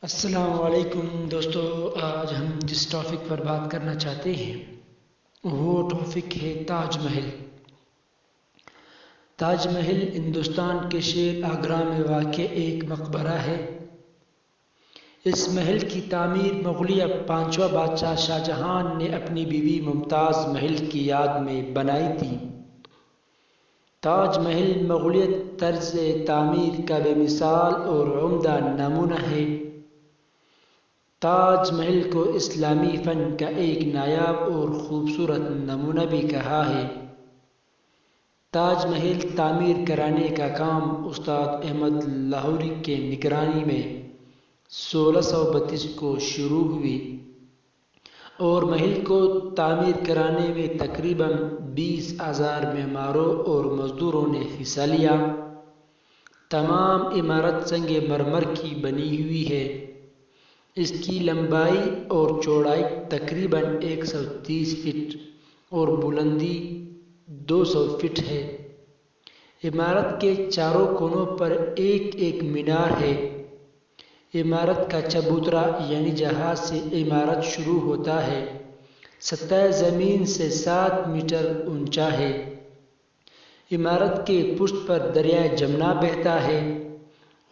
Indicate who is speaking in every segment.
Speaker 1: السلام علیکم دوستو، آج ہم جس ٹاپک پر بات کرنا چاہتے ہیں وہ ٹاپک ہے تاج محل۔ تاج محل ہندوستان کے شہر آگرہ میں واقع ایک مقبرہ ہے۔ اس محل کی تعمیر مغلیہ پانچواں بادشاہ شاہجہاں نے اپنی بیوی ممتاز محل کی یاد میں بنائی تھی۔ تاج محل مغلیہ طرز تعمیر کا بے مثال اور عمدہ نمونہ ہے۔ تاج محل کو اسلامی فن کا ایک نایاب اور خوبصورت نمونہ بھی کہا ہے۔ تاج محل تعمیر کرانے کا کام استاد احمد لاہوری کے نگرانی میں 1632 کو شروع ہوئی اور محل کو تعمیر کرانے میں تقریباً 20,000 معماروں اور مزدوروں نے حصہ لیا۔ تمام عمارت سنگ مرمر کی بنی ہوئی ہے۔ اس کی لمبائی اور چوڑائی تقریباً 130 فٹ اور بلندی 200 فٹ ہے۔ عمارت کے چاروں کونوں پر ایک ایک مینار ہے۔ عمارت کا چبوترا یعنی جہاں سے عمارت شروع ہوتا ہے، سطح زمین سے 7 میٹر اونچا ہے۔ عمارت کے پشت پر دریائے جمنا بہتا ہے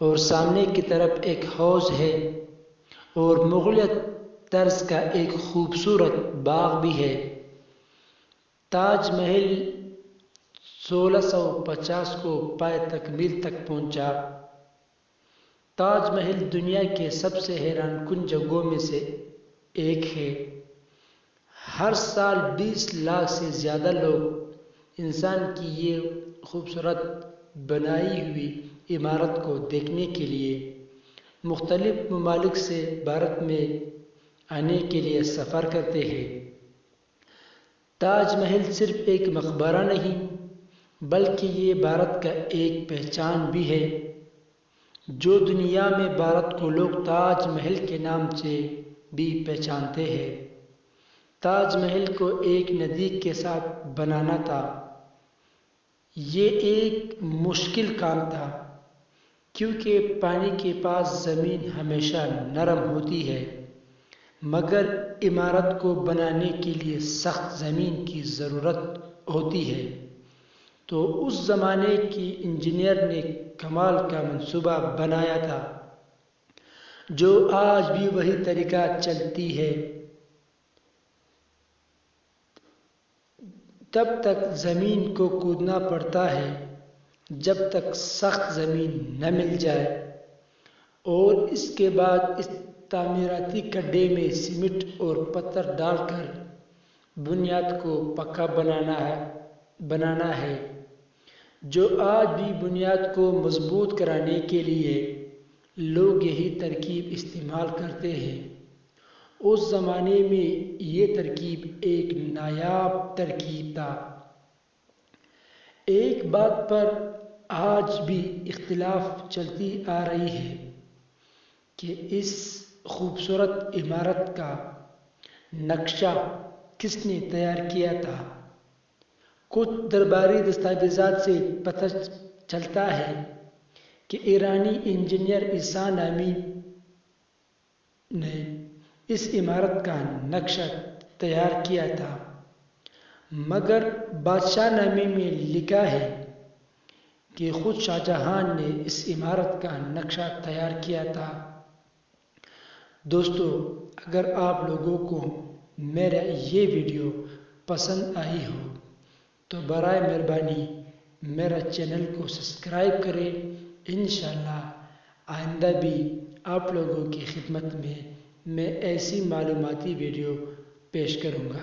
Speaker 1: اور سامنے کی طرف ایک حوض ہے اور مغلیہ طرز کا ایک خوبصورت باغ بھی ہے۔ تاج محل 1650 کو پائے تکمیل تک پہنچا۔ تاج محل دنیا کے سب سے حیران کن جگہوں میں سے ایک ہے۔ ہر سال 20 لاکھ سے زیادہ لوگ انسان کی یہ خوبصورت بنائی ہوئی عمارت کو دیکھنے کے لیے مختلف ممالک سے بھارت میں آنے کے لیے سفر کرتے ہیں۔ تاج محل صرف ایک مقبرہ نہیں بلکہ یہ بھارت کا ایک پہچان بھی ہے۔ جو دنیا میں بھارت کو لوگ تاج محل کے نام سے بھی پہچانتے ہیں۔ تاج محل کو ایک ندی کے ساتھ بنانا تھا۔ یہ ایک مشکل کام تھا کیونکہ پانی کے پاس زمین ہمیشہ نرم ہوتی ہے، مگر عمارت کو بنانے کے لیے سخت زمین کی ضرورت ہوتی ہے۔ تو اس زمانے کی انجینئر نے کمال کا منصوبہ بنایا تھا، جو آج بھی وہی طریقہ چلتی ہے۔ تب تک زمین کو کودنا پڑتا ہے جب تک سخت زمین نہ مل جائے، اور اس کے بعد اس تعمیراتی گڈھے میں سیمنٹ اور پتھر ڈال کر بنیاد کو پکا بنانا ہے۔ جو آج بھی بنیاد کو مضبوط کرانے کے لیے لوگ یہی ترکیب استعمال کرتے ہیں۔ اس زمانے میں یہ ترکیب ایک نایاب ترکیب تھا۔ ایک بات پر آج بھی اختلاف چلتی آ رہی ہے کہ اس خوبصورت عمارت کا نقشہ کس نے تیار کیا تھا۔ کچھ درباری دستاویزات سے پتہ چلتا ہے کہ ایرانی انجینئر احسان امینی نے اس عمارت کا نقشہ تیار کیا تھا، مگر بادشاہ نامے میں لکھا ہے کہ خود شاہجہاں نے اس عمارت کا نقشہ تیار کیا تھا۔ دوستو، اگر آپ لوگوں کو میرا یہ ویڈیو پسند آئی ہو تو برائے مہربانی میرا چینل کو سبسکرائب کریں۔ انشاءاللہ آئندہ بھی آپ لوگوں کی خدمت میں ایسی معلوماتی ویڈیو پیش کروں گا۔